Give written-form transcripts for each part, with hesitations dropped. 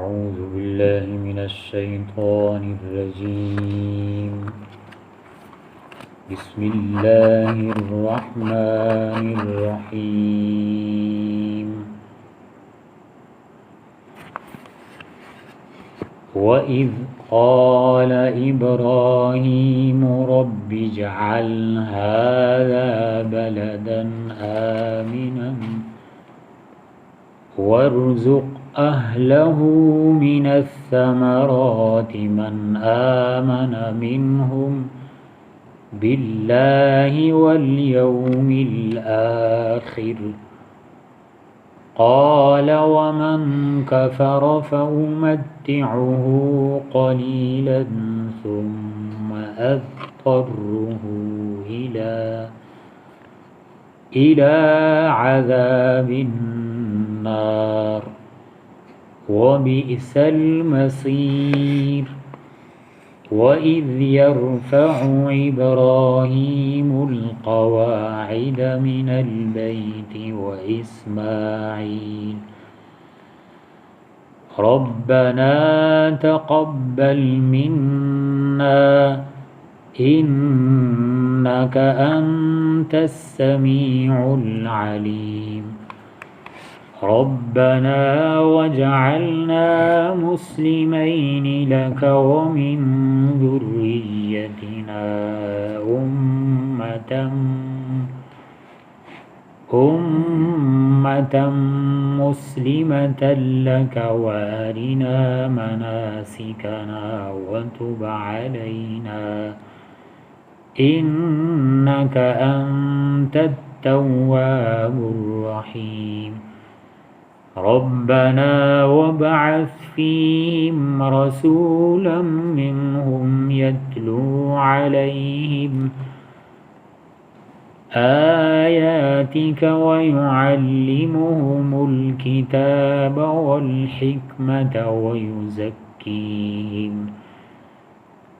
أعوذ بالله من الشيطان الرجيم بسم الله الرحمن الرحيم وإذ قال إبراهيم رب اجعل هذا بلدا آمنا وارزق أهله من الثمرات من آمن منهم بالله واليوم الآخر قال ومن كفر فأمتعه قليلا ثم أضطره إلى عذاب النار وبئس المصير وإذ يرفع إبراهيم القواعد من البيت وإسماعيل ربنا تقبل منا إنك أنت السميع العليم ربنا واجعلنا مسلمين لك ومن ذريتنا أمة مسلمة لك وارنا مناسكنا وتب علينا إنك أنت التواب الرحيم ربنا وابعث فيهم رسولا منهم يتلو عليهم آياتك ويعلمهم الكتاب والحكمة ويزكيهم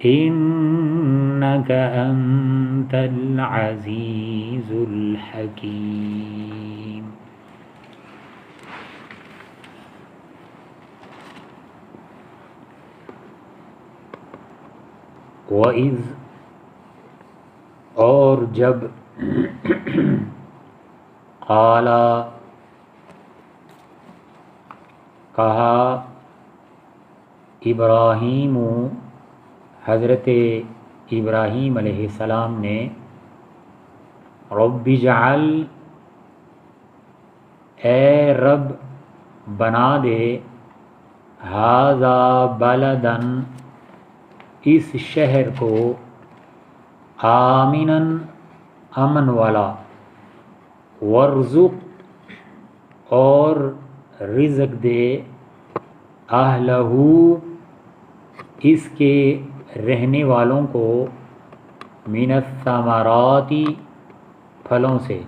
إنك أنت العزيز الحكيم وَإِذْ اور جب قال کہا ابراہیم حضرت ابراہیم علیہ السلام نے رب اجعل اے رب بنا دے ھذا بلدن اس شہر کو آمناً امن والا ورزق اور رزق دے اہلہ اس کے رہنے والوں کو من الثمرات پھلوں سے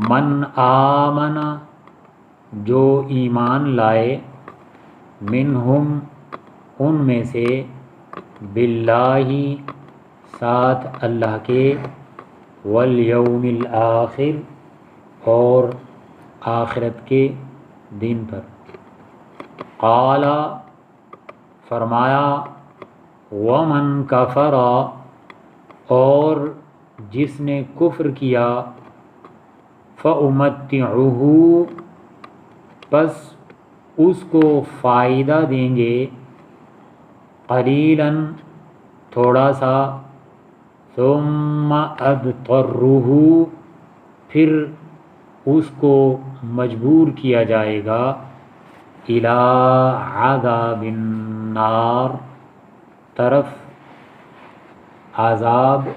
من آمن جو ایمان لائے منہم ان میں سے باللہ ساتھ اللہ کے والیوم الآخر اور آخرت کے دن پر قال فرمایا ومن کفر اور جس نے کفر کیا فأمتعہ پس اس کو فائدہ دیں گے قلیلاً تھوڑا سا ثم اضطرہ پھر اس کو مجبور کیا جائے گا الی عذاب النار طرف عذاب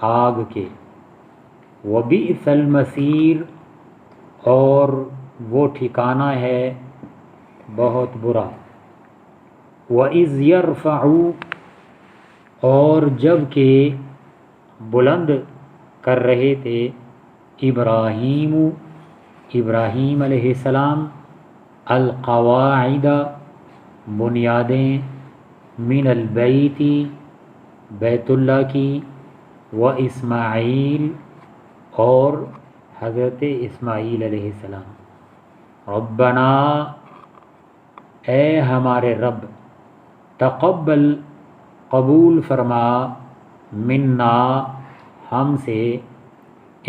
آگ کے وبئس المصیر اور وہ ٹھکانہ ہے بہت برا وَإِذْ يَرْفَعُ اور جب کہ بلند کر رہے تھے ابراہیم علیہ السلام القواعد بنیادیں من البیت بیت اللہ کی و اسماعیل اور حضرت اسماعیل علیہ السلام ربنا اے ہمارے رب تقبل قبول فرما منا ہم سے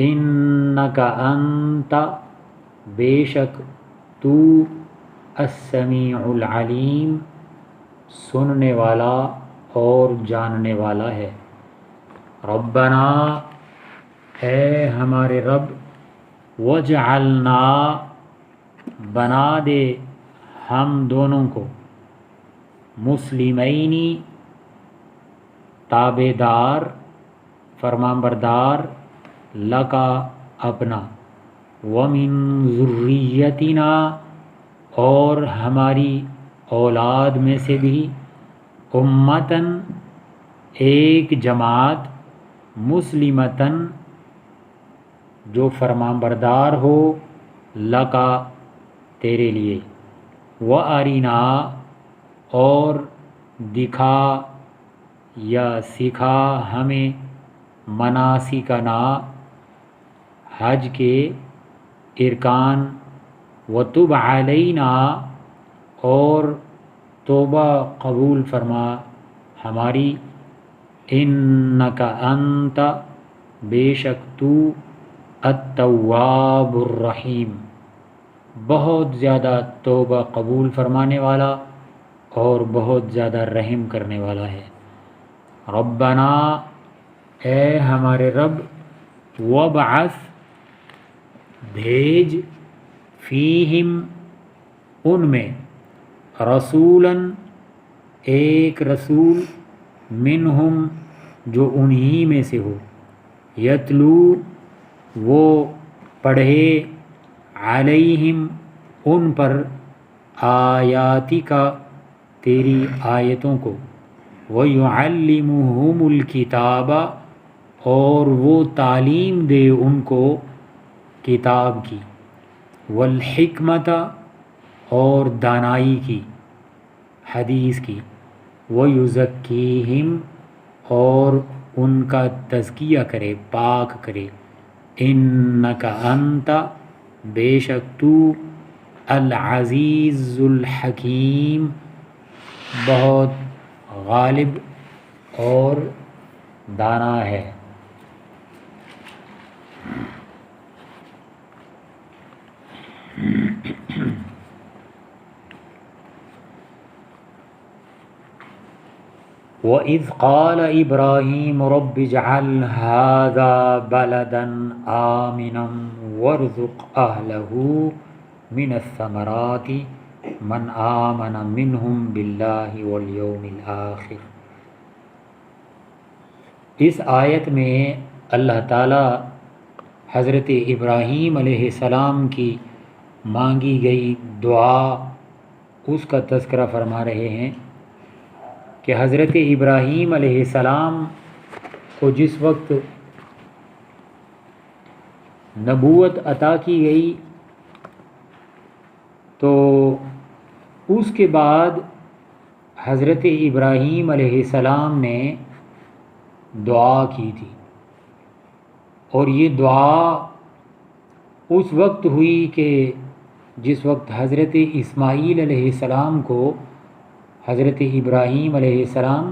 انک انت بے شک تو السمیع العلیم سننے والا اور جاننے والا ہے۔ ربنا اے ہمارے رب وجعلنا بنا دے ہم دونوں کو مسلمینی تابع دار فرمانبردار لکا اپنا ومن ذریتنا اور ہماری اولاد میں سے بھی امتن ایک جماعت مسلمتن جو فرمانبردار ہو لکا تیرے لیے وَأَرِنَا اور دکھا یا سکھا ہمیں مناسکنا حج کے ارکان وَتُبْ عَلَيْنَا اور توبہ قبول فرما ہماری انک انت بے شک تو التواب الرحیم بہت زیادہ توبہ قبول فرمانے والا اور بہت زیادہ رحم کرنے والا ہے۔ ربنا اے ہمارے رب وابعث بھیج فیہم ان میں رسولاً ایک رسول منہم جو انہی میں سے ہو یتلو وہ پڑھے علیہم ان پر آیاتی کا تیری آیتوں کو وَيُعَلِّمُهُمُ الْكِتَابَ اور وہ تعلیم دے ان کو کتاب کی والحکمت اور دانائی کی حدیث کی وَيُزَكِّيهِمْ اور ان کا تزکیہ کرے پاک کرے انک انت بے شک تو العزیز الحکیم بہت غالب اور دانا ہے۔ وَإِذْ قَالَ إِبْرَاهِيمُ رَبِّ اجْعَلْ هَذَا بَلَدًا آمِنًا وَارْزُقْ أَهْلَهُ مِنَ الثَّمَرَاتِ مَنْ آمَنَ مِنْهُمْ بِاللَّهِ وَالْيَوْمِ الْآخِرِ۔ اس آیت میں اللہ تعالیٰ حضرت ابراہیم علیہ السلام کی مانگی گئی دعا اس کا تذکرہ فرما رہے ہیں کہ حضرت ابراہیم علیہ السلام کو جس وقت نبوت عطا کی گئی تو اس کے بعد حضرت ابراہیم علیہ السلام نے دعا کی تھی، اور یہ دعا اس وقت ہوئی کہ جس وقت حضرت اسماعیل علیہ السلام کو حضرت ابراہیم علیہ السلام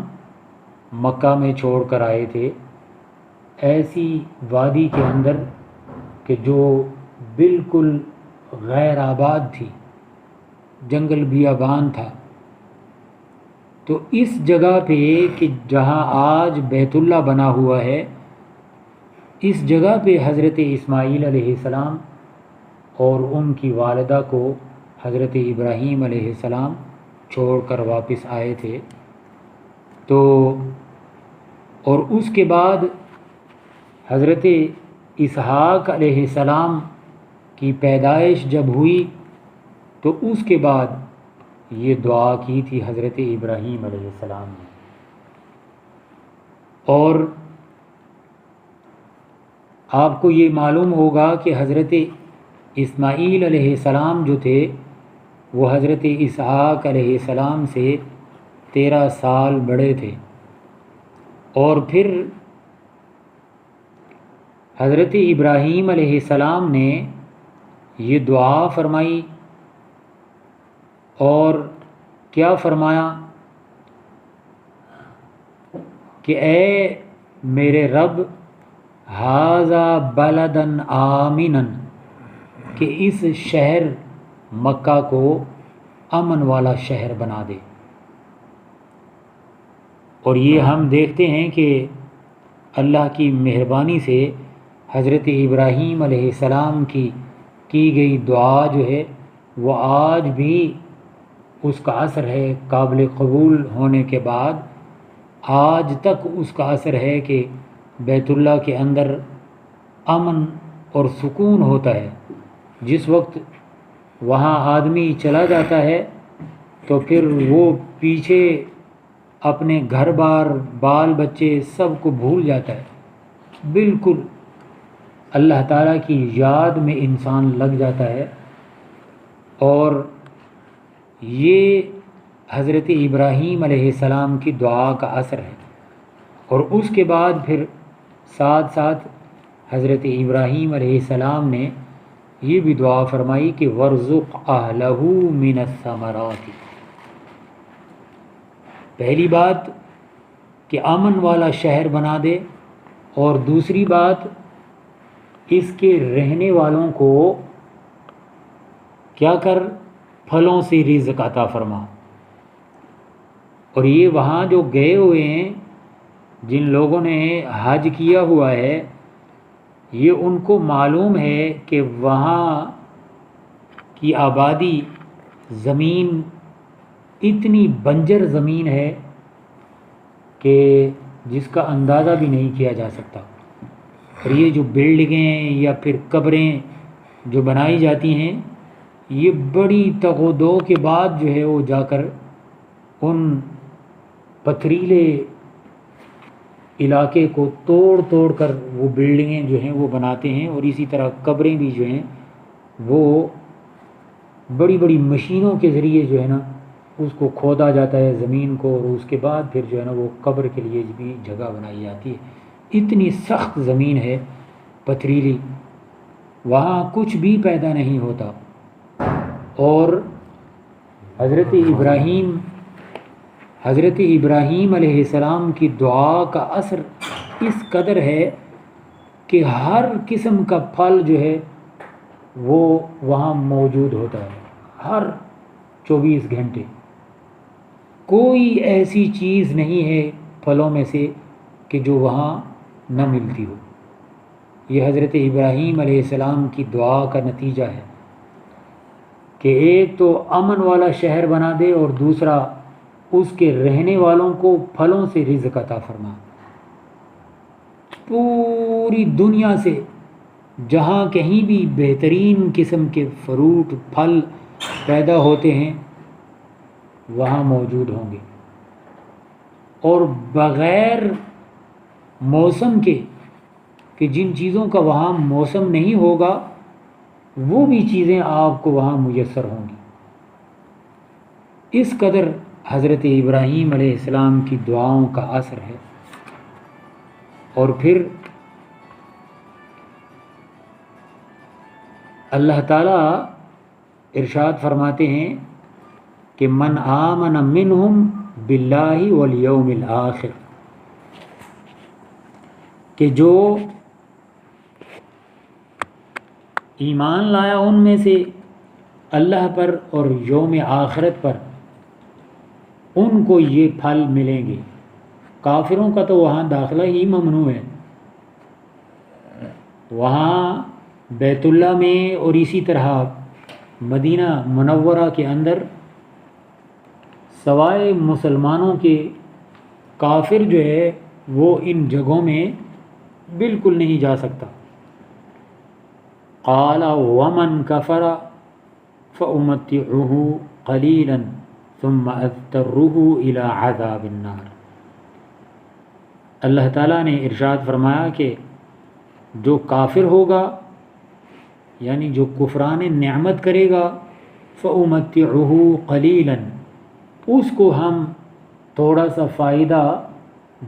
مکہ میں چھوڑ کر آئے تھے، ایسی وادی کے اندر کہ جو بالکل غیر آباد تھی، جنگل بیابان تھا۔ تو اس جگہ پہ کہ جہاں آج بیت اللہ بنا ہوا ہے، اس جگہ پہ حضرت اسماعیل علیہ السلام اور ان کی والدہ کو حضرت ابراہیم علیہ السلام چھوڑ کر واپس آئے تھے۔ تو اور اس کے بعد حضرت اسحاق علیہ السلام کی پیدائش جب ہوئی تو اس کے بعد یہ دعا کی تھی حضرت ابراہیم علیہ السلام نے۔ اور آپ کو یہ معلوم ہوگا کہ حضرت اسماعیل علیہ السلام جو تھے وہ حضرت اسحاق علیہ السلام سے 13 سال بڑے تھے، اور پھر حضرت ابراہیم علیہ السلام نے یہ دعا فرمائی اور کیا فرمایا کہ اے میرے رب ھذا بلدن آمنا، کہ اس شہر مکہ کو امن والا شہر بنا دے۔ اور یہ ہم دیکھتے ہیں کہ اللہ کی مہربانی سے حضرت ابراہیم علیہ السلام کی گئی دعا جو ہے وہ آج بھی اس کا اثر ہے، قابل قبول ہونے کے بعد آج تک اس کا اثر ہے کہ بیت اللہ کے اندر امن اور سکون ہوتا ہے۔ جس وقت وہاں آدمی چلا جاتا ہے تو پھر وہ پیچھے اپنے گھر بار بال بچے سب کو بھول جاتا ہے، بالکل اللہ تعالیٰ کی یاد میں انسان لگ جاتا ہے۔ اور یہ حضرت ابراہیم علیہ السلام کی دعا کا اثر ہے۔ اور اس کے بعد پھر ساتھ ساتھ حضرت ابراہیم علیہ السلام نے یہ بھی دعا فرمائی کہ وَارْزُقْ أَهْلَهُ مِنَ الثَّمَرَاتِ، پہلی بات کہ امن والا شہر بنا دے، اور دوسری بات اس کے رہنے والوں کو کیا کر، پھلوں سے رزق عطا فرما۔ اور یہ وہاں جو گئے ہوئے ہیں، جن لوگوں نے حج کیا ہوا ہے، یہ ان کو معلوم ہے کہ وہاں کی آبادی، زمین اتنی بنجر زمین ہے کہ جس کا اندازہ بھی نہیں کیا جا سکتا۔ اور یہ جو بلڈنگیں یا پھر قبریں جو بنائی جاتی ہیں، یہ بڑی تگ و دو کے بعد جو ہے وہ جا کر ان پتھریلے علاقے کو توڑ کر وہ بلڈنگیں جو ہیں وہ بناتے ہیں۔ اور اسی طرح قبریں بھی جو ہیں وہ بڑی بڑی مشینوں کے ذریعے جو ہے نا اس کو کھودا جاتا ہے زمین کو، اور اس کے بعد پھر جو ہے نا وہ قبر کے لیے بھی جگہ بنائی جاتی ہے۔ اتنی سخت زمین ہے پتھریلی، وہاں کچھ بھی پیدا نہیں ہوتا۔ اور حضرت ابراہیم علیہ السلام کی دعا کا اثر اس قدر ہے کہ ہر قسم کا پھل جو ہے وہ وہاں موجود ہوتا ہے، ہر 24 گھنٹے۔ کوئی ایسی چیز نہیں ہے پھلوں میں سے کہ جو وہاں نہ ملتی ہو۔ یہ حضرت ابراہیم علیہ السلام کی دعا کا نتیجہ ہے کہ ایک تو امن والا شہر بنا دے، اور دوسرا اس کے رہنے والوں کو پھلوں سے رزق عطا فرما۔ پوری دنیا سے جہاں کہیں بھی بہترین قسم کے فروٹ پھل پیدا ہوتے ہیں وہاں موجود ہوں گے، اور بغیر موسم کے کہ جن چیزوں کا وہاں موسم نہیں ہوگا وہ بھی چیزیں آپ کو وہاں میسر ہوں گی۔ اس قدر حضرت ابراہیم علیہ السلام کی دعاؤں کا اثر ہے۔ اور پھر اللہ تعالیٰ ارشاد فرماتے ہیں کہ من آمن منہم باللہ والیوم الآخر، کہ جو ایمان لایا ان میں سے اللہ پر اور یوم آخرت پر، ان کو یہ پھل ملیں گے۔ کافروں کا تو وہاں داخلہ ہی ممنوع ہے۔ وہاں بیت اللہ میں اور اسی طرح مدینہ منورہ کے اندر سوائے مسلمانوں کے کافر جو ہے وہ ان جگہوں میں بالکل نہیں جا سکتا۔ قال ومن کفر فأمتعه قلیلا ثم اضطره الى عذاب النار۔ اللہ تعالیٰ نے ارشاد فرمایا کہ جو کافر ہوگا، یعنی جو کفران نعمت کرے گا، فأمتعه قلیلا، اس کو ہم تھوڑا سا فائدہ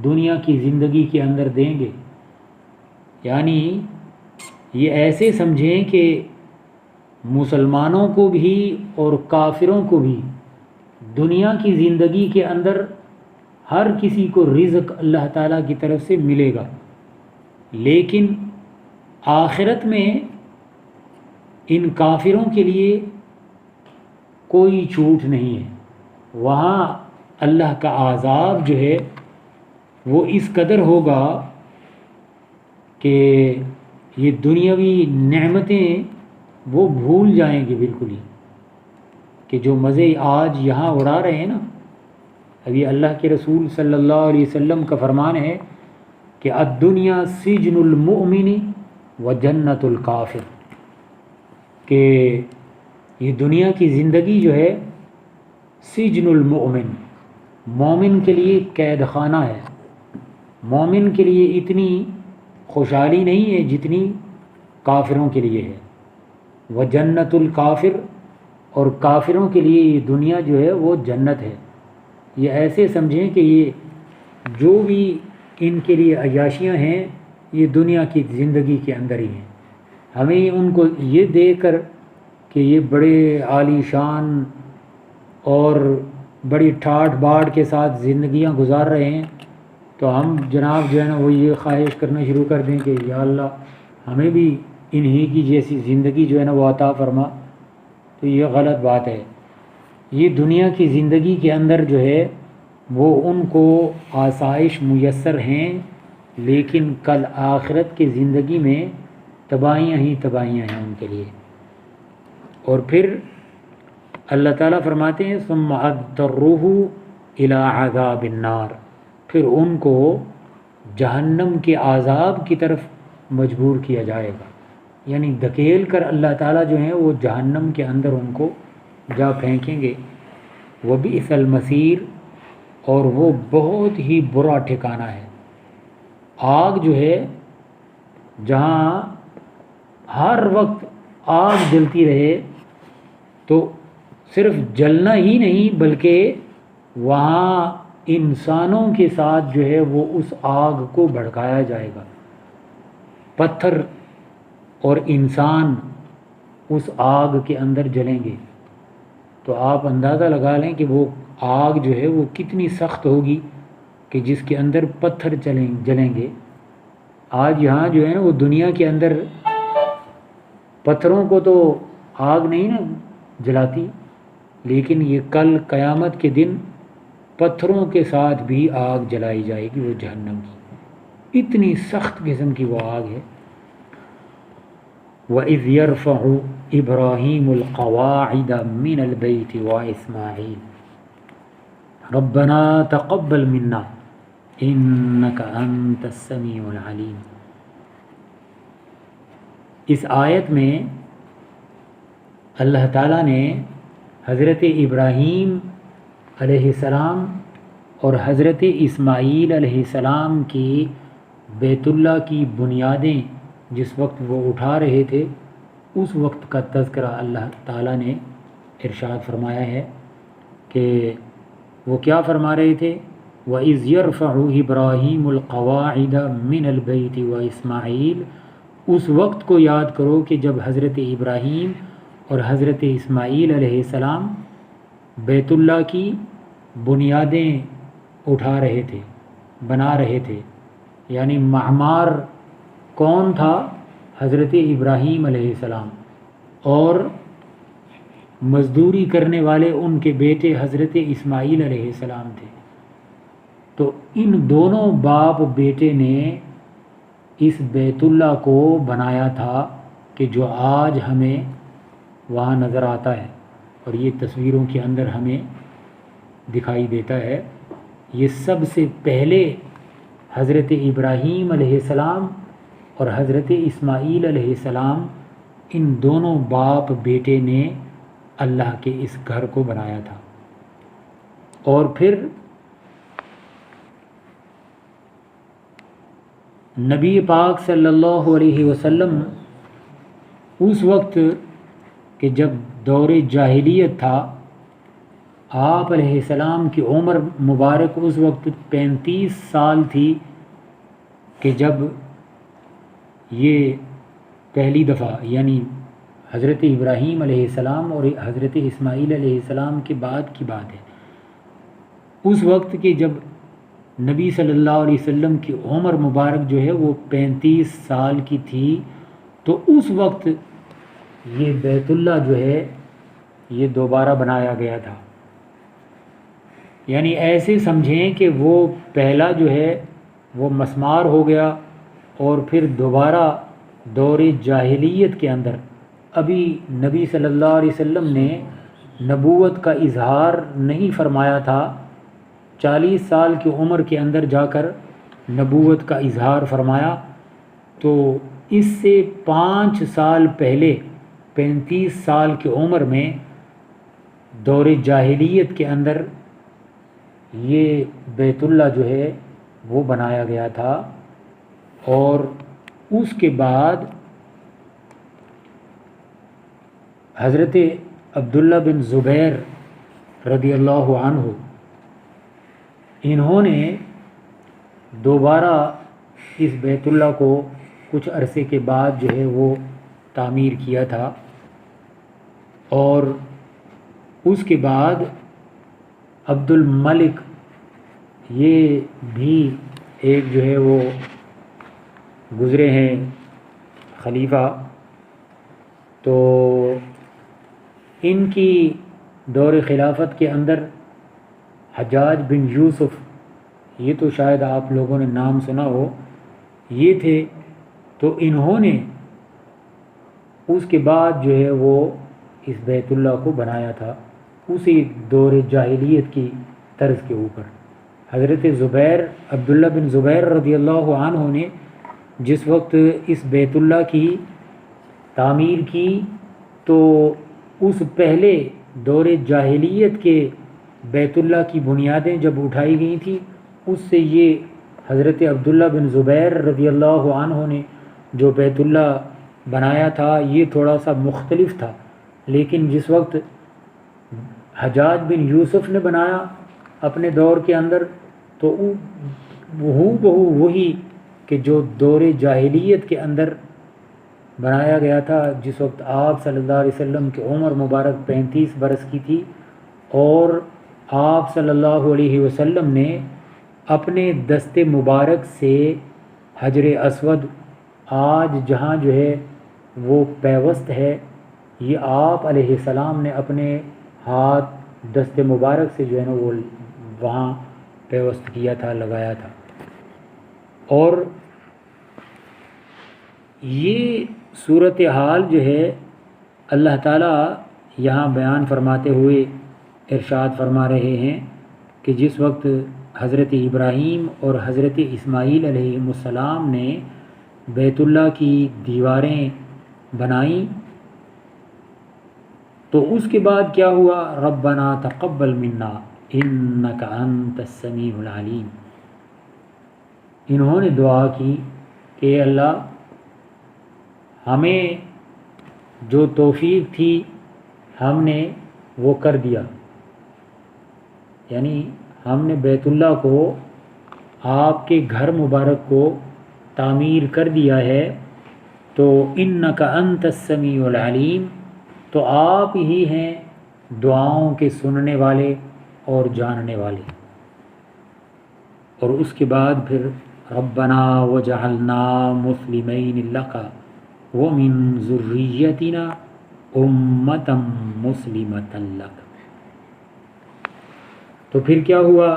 دنیا کی زندگی کے اندر دیں گے۔ یعنی یہ ایسے سمجھیں کہ مسلمانوں کو بھی اور کافروں کو بھی دنیا کی زندگی کے اندر ہر کسی کو رزق اللہ تعالیٰ کی طرف سے ملے گا، لیکن آخرت میں ان کافروں کے لیے کوئی چھوٹ نہیں ہے۔ وہاں اللہ کا عذاب جو ہے وہ اس قدر ہوگا کہ یہ دنیاوی نعمتیں وہ بھول جائیں گے بالکل ہی، کہ جو مزے آج یہاں اڑا رہے ہیں نا۔ ابھی اللہ کے رسول صلی اللہ علیہ وسلم کا فرمان ہے کہ الدنیا سجن المؤمن و جنت الکافر، کہ یہ دنیا کی زندگی جو ہے سجن المؤمن، مومن کے لیے قید خانہ ہے۔ مومن کے لیے اتنی خوشحالی نہیں ہے جتنی کافروں کے لیے ہے۔ وہ جنت الکافر، اور کافروں کے لیے یہ دنیا جو ہے وہ جنت ہے۔ یہ ایسے سمجھیں کہ یہ جو بھی ان کے لیے عیاشیاں ہیں یہ دنیا کی زندگی کے اندر ہی ہیں۔ ہمیں ان کو یہ دیکھ کر کہ یہ بڑے عالی شان اور بڑی ٹھاٹ باٹ کے ساتھ زندگیاں گزار رہے ہیں تو ہم جناب جو ہے نا وہ یہ خواہش کرنا شروع کر دیں کہ یا اللہ ہمیں بھی انہی کی جیسی زندگی جو ہے نا وہ عطا فرما، تو یہ غلط بات ہے۔ یہ دنیا کی زندگی کے اندر جو ہے وہ ان کو آسائش میسر ہیں، لیکن کل آخرت کی زندگی میں تباہیاں ہی تباہیاں ہیں ان کے لیے۔ اور پھر اللہ تعالیٰ فرماتے ہیں ثم اضطروہ الی عذاب النار، پھر ان کو جہنم کے عذاب کی طرف مجبور کیا جائے گا، یعنی دھکیل کر اللہ تعالیٰ جو ہیں وہ جہنم کے اندر ان کو جا پھینکیں گے۔ وبئس المصیر، اور وہ بہت ہی برا ٹھکانہ ہے۔ آگ جو ہے جہاں ہر وقت آگ جلتی رہے تو صرف جلنا ہی نہیں بلکہ وہاں انسانوں کے ساتھ جو ہے وہ اس آگ کو بھڑکایا جائے گا۔ پتھر اور انسان اس آگ کے اندر جلیں گے، تو آپ اندازہ لگا لیں کہ وہ آگ جو ہے وہ کتنی سخت ہوگی کہ جس کے اندر پتھر جلیں گے۔ آج یہاں جو ہے نا وہ دنیا کے اندر پتھروں کو تو آگ نہیں نا جلاتی، لیکن یہ کل قیامت کے دن پتھروں کے ساتھ بھی آگ جلائی جائے گی، وہ جہنم کی اتنی سخت قسم کی وہ آگ ہے۔ وَإِذْ يَرْفَعُ إِبْرَاهِيمُ الْقَوَاعِدَ مِنَ الْبَيْتِ وَإِسْمَاعِيلُ رَبَّنَا تَقَبَّلْ مِنَّا إِنَّكَ أَنْتَ السَّمِيعُ الْعَلِيمُ۔ اس آیت میں اللہ تعالیٰ نے حضرت ابراہیم علیہ السلام اور حضرت اسماعیل علیہ السلام کی بیت اللہ کی بنیادیں جس وقت وہ اٹھا رہے تھے اس وقت کا تذکرہ اللہ تعالیٰ نے ارشاد فرمایا ہے کہ وہ کیا فرما رہے تھے؟ وَإِذْ يَرْفَعُ إِبْرَاهِيمُ الْقَوَاعِدَ مِنَ الْبَيْتِ وَإِسْمَاعِيلُ، اس وقت کو یاد کرو کہ جب حضرت ابراہیم اور حضرت اسماعیل علیہ السلام بیت اللہ کی بنیادیں اٹھا رہے تھے، بنا رہے تھے۔ یعنی معمار کون تھا؟ حضرت ابراہیم علیہ السلام، اور مزدوری کرنے والے ان کے بیٹے حضرت اسماعیل علیہ السلام تھے۔ تو ان دونوں باپ بیٹے نے اس بیت اللہ کو بنایا تھا کہ جو آج ہمیں وہاں نظر آتا ہے اور یہ تصویروں کے اندر ہمیں دکھائی دیتا ہے۔ یہ سب سے پہلے حضرت ابراہیم علیہ السلام اور حضرت اسماعیل علیہ السلام ان دونوں باپ بیٹے نے اللہ کے اس گھر کو بنایا تھا۔ اور پھر نبی پاک صلی اللہ علیہ وسلم اس وقت کہ جب دور جاہلیت تھا، آپ علیہ السلام کی عمر مبارک اس وقت 35 سال تھی کہ جب یہ پہلی دفعہ، یعنی حضرت ابراہیم علیہ السلام اور حضرت اسماعیل علیہ السلام کے بعد کی بات ہے، اس وقت کہ جب نبی صلی اللہ علیہ وسلم کی عمر مبارک جو ہے وہ 35 سال کی تھی، تو اس وقت یہ بیت اللہ جو ہے یہ دوبارہ بنایا گیا تھا۔ یعنی ایسے سمجھیں کہ وہ پہلا جو ہے وہ مسمار ہو گیا، اور پھر دوبارہ دور جاہلیت کے اندر ابھی نبی صلی اللہ علیہ وسلم نے نبوت کا اظہار نہیں فرمایا تھا، 40 سال کی عمر کے اندر جا کر نبوت کا اظہار فرمایا۔ تو اس سے 5 سال پہلے 35 سال کی عمر میں دور جاہلیت کے اندر یہ بیت اللہ جو ہے وہ بنایا گیا تھا، اور اس کے بعد حضرت عبداللہ بن زبیر رضی اللہ عنہ انہوں نے دوبارہ اس بیت اللہ کو کچھ عرصے کے بعد جو ہے وہ تعمیر کیا تھا، اور اس کے بعد عبد الملک یہ بھی ایک جو ہے وہ گزرے ہیں خلیفہ، تو ان کی دور خلافت کے اندر حجاج بن یوسف، یہ تو شاید آپ لوگوں نے نام سنا ہو، یہ تھے۔ تو انہوں نے اس کے بعد جو ہے وہ اس بیت اللہ کو بنایا تھا اسی دور جاہلیت کی طرز کے اوپر۔ حضرت زبیر عبداللہ بن زبیر رضی اللہ عنہ نے جس وقت اس بیت اللہ کی تعمیر کی، تو اس پہلے دور جاہلیت کے بیت اللہ کی بنیادیں جب اٹھائی گئی تھیں، اس سے یہ حضرت عبداللہ بن زبیر رضی اللہ عنہ نے جو بیت اللہ بنایا تھا یہ تھوڑا سا مختلف تھا، لیکن جس وقت حجاج بن یوسف نے بنایا اپنے دور کے اندر، تو بہو وہی کہ جو دور جاہلیت کے اندر بنایا گیا تھا، جس وقت آپ صلی اللہ علیہ وسلم کی عمر مبارک 35 برس کی تھی، اور آپ صلی اللہ علیہ وسلم نے اپنے دست مبارک سے حجر اسود آج جہاں جو ہے وہ پیوست ہے، یہ آپ علیہ السلام نے اپنے ہاتھ دست مبارک سے جو ہے نا وہ وہاں پیوست کیا تھا، لگایا تھا۔ اور یہ صورتحال جو ہے اللہ تعالیٰ یہاں بیان فرماتے ہوئے ارشاد فرما رہے ہیں کہ جس وقت حضرت ابراہیم اور حضرت اسماعیل علیہ السلام نے بیت اللہ کی دیواریں بنائیں، تو اس کے بعد کیا ہوا؟ ربنا تقبل منا انک انت السمیع العلیم۔ انہوں نے دعا کی کہ اے اللہ ہمیں جو توفیق تھی ہم نے وہ کر دیا، یعنی ہم نے بیت اللہ کو، آپ کے گھر مبارک کو تعمیر کر دیا ہے، تو انک انت السمیع العلیم، تو آپ ہی ہیں دعاؤں کے سننے والے اور جاننے والے۔ اور اس کے بعد پھر ربنا وجعلنا مسلمین لک ومن ذریتنا امۃ مسلمۃ لک۔ تو پھر کیا ہوا؟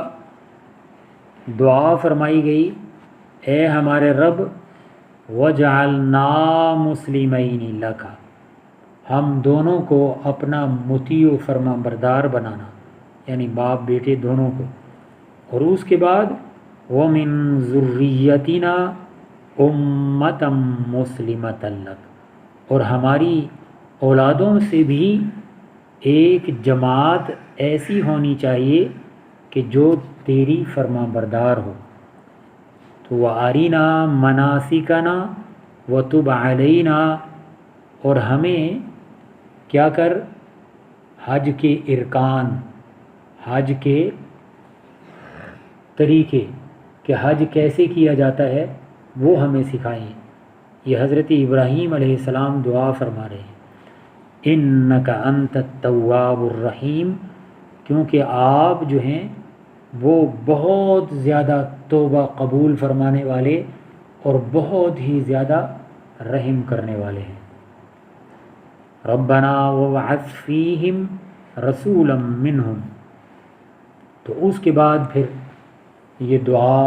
دعا فرمائی گئی، اے ہمارے رب وجعلنا مسلمین لک، ہم دونوں کو اپنا مطیع و فرما بردار بنانا، یعنی باپ بیٹے دونوں کو۔ اور اس کے بعد وَمِن ذُرِّيَّتِنَا أُمَّةً مُسْلِمَةً لَكَ، اور ہماری اولادوں سے بھی ایک جماعت ایسی ہونی چاہیے کہ جو تیری فرما بردار ہو۔ تو وَأَرِنَا مَنَاسِكَنَا وَتُبْ عَلَيْنَا، اور ہمیں کیا کر؟ حج کے ارکان، حج کے طریقے، کہ حج کیسے کیا جاتا ہے وہ ہمیں سکھائیں۔ یہ حضرت ابراہیم علیہ السلام دعا فرما رہے ہیں، انک انت التواب الرحیم، کیونکہ آپ جو ہیں وہ بہت زیادہ توبہ قبول فرمانے والے اور بہت ہی زیادہ رحم کرنے والے ہیں۔ ربنا وابعث فیہم رسولا منہم، تو اس کے بعد پھر یہ دعا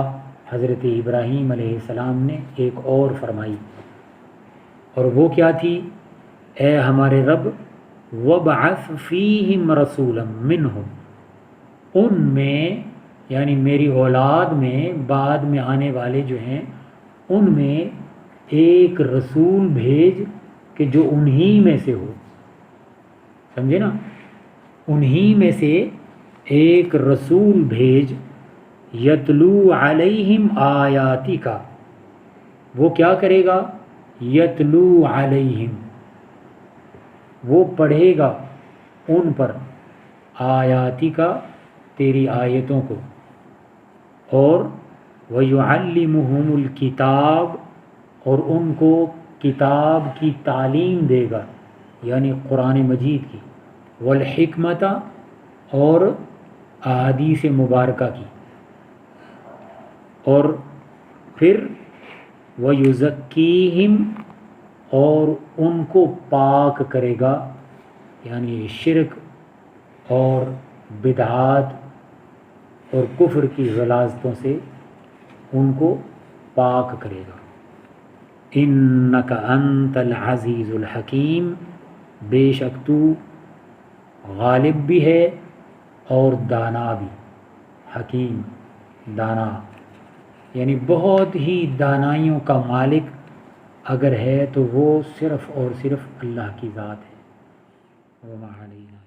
حضرت ابراہیم علیہ السلام نے ایک اور فرمائی، اور وہ کیا تھی؟ اے ہمارے رب، وابعث فیہم رسولا منہم، ان میں یعنی میری اولاد میں بعد میں آنے والے جو ہیں ان میں ایک رسول بھیج کہ جو انہی میں سے ہو، سمجھے نا، انہی میں سے ایک رسول بھیج، یتلو علیہم آیاتی کا، وہ کیا کرے گا؟ یتلو علیہم، وہ پڑھے گا ان پر، آیاتی کا، تیری آیتوں کو، اور وَيُعَلِّمُهُمُ الْكِتَابَ، اور ان کو کتاب کی تعلیم دے گا، یعنی قرآن مجید کی، والحکمت، اور احادیث مبارکہ کی، اور پھر وَيُزَكِّيهِمْ، اور ان کو پاک کرے گا، یعنی شرک اور بدعات اور کفر کی غلاظتوں سے ان کو پاک کرے گا۔ انک انت العزیز الحکیم، بے شک تو غالب بھی ہے اور دانا بھی، حکیم دانا، یعنی بہت ہی دانائیوں کا مالک اگر ہے تو وہ صرف اور صرف اللہ کی ذات ہے۔ وما علینا